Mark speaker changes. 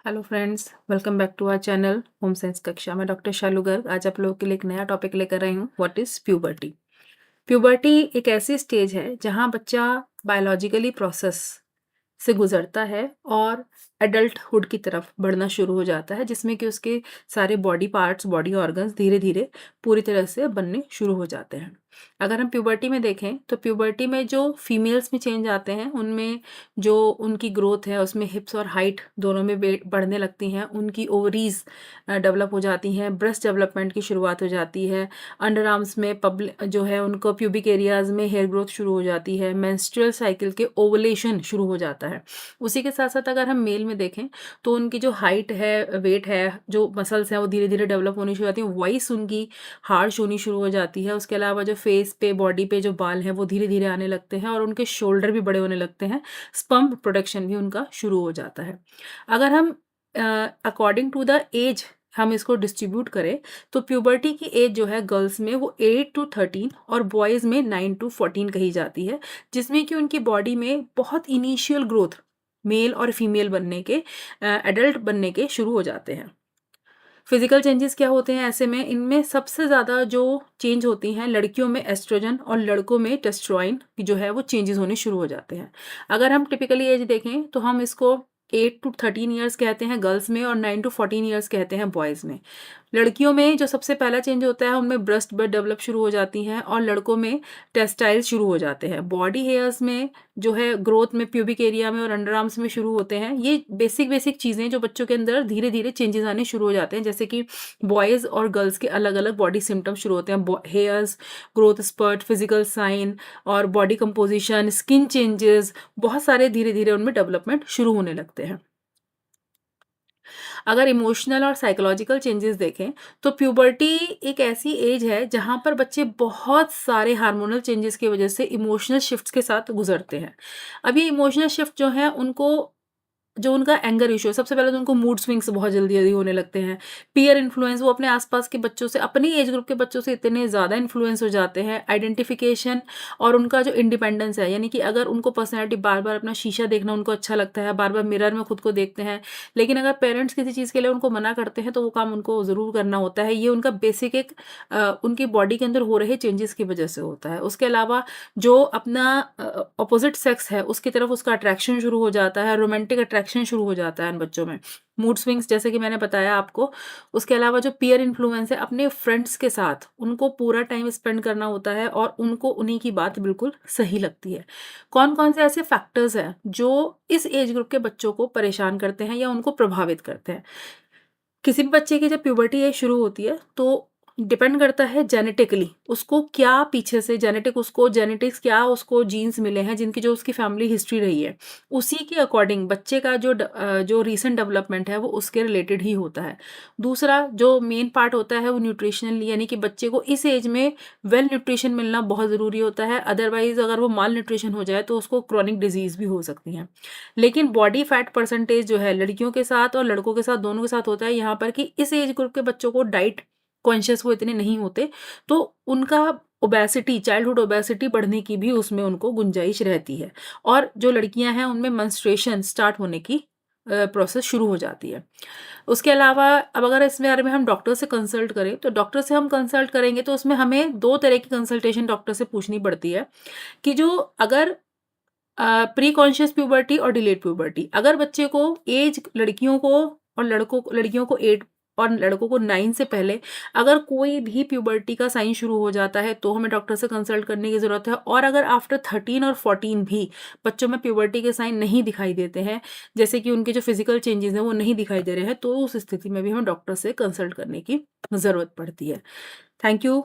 Speaker 1: Hello friends, welcome back to our channel home science कक्षा। मैं doctor शालू गर्ग आज आप लोगों के लिए एक नया टॉपिक लेकर आई हूँ। What is puberty. प्यूबर्टी एक ऐसी स्टेज है जहाँ बच्चा बायोलॉजिकली प्रोसेस से गुजरता है और एडल्टहुड की तरफ बढ़ना शुरू हो जाता है, जिसमें कि उसके सारे बॉडी पार्ट्स, बॉडी ऑर्गन्स धीरे धीरे पूरी तरह से बनने शुरू हो जाते हैं। अगर हम प्यूबर्टी में देखें तो प्यूबर्टी में जो फीमेल्स में चेंज आते हैं उनमें जो उनकी ग्रोथ है उसमें हिप्स और हाइट दोनों में बढ़ने लगती हैं। उनकी ओवरीज डेवलप हो जाती हैं, ब्रेस्ट डेवलपमेंट की शुरुआत हो जाती है, अंडर आर्म्स में जो है उनको प्यूबिक एरियाज में हेयर ग्रोथ शुरू हो जाती है, मेंस्ट्रुअल साइकिल के ओवुलेशन शुरू हो जाता है। उसी के साथ साथ अगर हम मेल में देखें तो उनकी जो हाइट है, वेट है, जो मसल्स हैं वो धीरे धीरे डेवलप होनी शुरू हो जाती है, वॉइस उनकी हार्श होनी शुरू हो जाती है। उसके अलावा जो फेस पे, बॉडी पे जो बाल हैं वो धीरे धीरे आने लगते हैं और उनके शोल्डर भी बड़े होने लगते हैं। स्पर्म प्रोडक्शन भी उनका शुरू हो जाता है। अगर हम अकॉर्डिंग टू द एज हम इसको डिस्ट्रीब्यूट करें तो प्यूबर्टी की एज जो है गर्ल्स में वो 8 to 13 और बॉयज़ में 9 to 14 कही जाती है, जिसमें कि उनकी बॉडी में बहुत इनिशियल ग्रोथ मेल और फीमेल बनने के, एडल्ट बनने के शुरू हो जाते हैं। फिजिकल चेंजेस क्या होते हैं ऐसे में? इनमें सबसे ज़्यादा जो चेंज होती हैं लड़कियों में एस्ट्रोजन और लड़कों में टेस्टोस्टेरोन की जो है वो चेंजेस होने शुरू हो जाते हैं। अगर हम टिपिकली एज देखें तो हम इसको 8 to 13 ईयर्स कहते हैं गर्ल्स में और 9 to 14 ईयर्स कहते हैं बॉयज़ में। लड़कियों में जो सबसे पहला चेंज होता है उनमें ब्रेस्ट बर्थ डेवलप शुरू हो जाती हैं और लड़कों में टेक्सटाइल शुरू हो जाते हैं। बॉडी हेयर्स में जो है ग्रोथ में प्यूबिक एरिया में और अंडर आर्म्स में शुरू होते हैं। ये बेसिक चीज़ें जो बच्चों के अंदर धीरे धीरे चेंजेस आने शुरू हो जाते हैं, जैसे कि बॉयज़ और गर्ल्स के अलग अलग बॉडी सिम्टम्स शुरू होते हैं। Hairs, growth spurt, physical sign और बॉडी कंपोजिशन, स्किन चेंजेस, बहुत सारे धीरे धीरे उनमें डेवलपमेंट शुरू होने लगते हैं। अगर इमोशनल और साइकोलॉजिकल चेंजेस देखें तो प्यूबर्टी एक ऐसी एज है जहाँ पर बच्चे बहुत सारे हार्मोनल चेंजेस की वजह से इमोशनल शिफ्ट्स के साथ गुजरते हैं। अब ये इमोशनल शिफ्ट जो है उनको, जो उनका एंगर इश्यू है, सबसे पहले तो उनको मूड स्विंग्स बहुत जल्दी-जल्दी होने लगते हैं। पीयर इन्फ्लुएंस, वो अपने आस-पास के बच्चों से, अपनी एज ग्रुप के बच्चों से इतने ज़्यादा इन्फ्लुएंस हो जाते हैं। आइडेंटिफिकेशन और उनका जो इंडिपेंडेंस है, यानी कि अगर उनको पर्सनैलिटी बार-बार अपना शीशा देखना उनको अच्छा लगता है, बार-बार मिरर में खुद को देखते हैं, लेकिन अगर पेरेंट्स किसी चीज़ के लिए उनको मना करते हैं तो वो काम उनको ज़रूर करना होता है। ये उनका बेसिक एक उनकी बॉडी के अंदर हो रहे चेंजेस की वजह से होता है। उसके अलावा जो अपना अपोज़िट सेक्स है उसकी तरफ उसका अट्रैक्शन शुरू हो जाता है, रोमांटिक अट्रैक्शन शुरू हो जाता है इन बच्चों में। मूड स्विंग्स जैसे कि मैंने बताया आपको। उसके अलावा जो पीयर इन्फ्लुएंस है, अपने फ्रेंड्स के साथ उनको पूरा टाइम स्पेंड करना होता है और उनको उन्हीं की बात बिल्कुल सही लगती है। कौन-कौन से ऐसे फैक्टर्स हैं जो इस एज ग्रुप के बच्चों को परेशान करते हैं या उनको प्रभावित करते हैं? किसी भी बच्चे की जब प्यूबर्टी एज शुरू होती है तो डिपेंड करता है जेनेटिकली उसको क्या पीछे से जेनेटिक्स क्या उसको जीन्स मिले हैं जिनकी जो उसकी फैमिली हिस्ट्री रही है, उसी के अकॉर्डिंग बच्चे का जो रीसेंट डेवलपमेंट है वो उसके रिलेटेड ही होता है। दूसरा जो मेन पार्ट होता है वो न्यूट्रिशनल, यानी कि बच्चे को इस एज में वेल न्यूट्रिशन मिलना बहुत ज़रूरी होता है। अदरवाइज अगर वो माल न्यूट्रिशन हो जाए तो उसको क्रॉनिक डिजीज़ भी हो सकती हैं। लेकिन बॉडी फैट परसेंटेज जो है लड़कियों के साथ और लड़कों के साथ दोनों के साथ होता है यहाँ पर कि इस एज ग्रुप के बच्चों को डाइट कॉन्शियस वो इतने नहीं होते, तो उनका ओबेसिटी, चाइल्डहुड ओबेसिटी बढ़ने की भी उसमें उनको गुंजाइश रहती है। और जो लड़कियां हैं उनमें मेंस्ट्रुएशन स्टार्ट होने की प्रोसेस शुरू हो जाती है। उसके अलावा अब अगर इस बारे में हम डॉक्टर से कंसल्ट करें तो डॉक्टर से हम कंसल्ट करेंगे तो उसमें हमें दो तरह की कंसल्टेशन डॉक्टर से पूछनी पड़ती है कि जो अगर प्री कॉन्शियस प्यूबर्टी और डिलेड प्यूबर्टी, अगर बच्चे को एज लड़कियों को और लड़कियों को 8 और लड़कों को 9 से पहले अगर कोई भी प्यूबर्टी का साइन शुरू हो जाता है तो हमें डॉक्टर से कंसल्ट करने की ज़रूरत है। और अगर आफ्टर 13 और 14 भी बच्चों में प्यूबर्टी के साइन नहीं दिखाई देते हैं, जैसे कि उनके जो फिजिकल चेंजेस हैं वो नहीं दिखाई दे रहे हैं, तो उस स्थिति में भी हमें डॉक्टर से कंसल्ट करने की ज़रूरत पड़ती है। Thank you.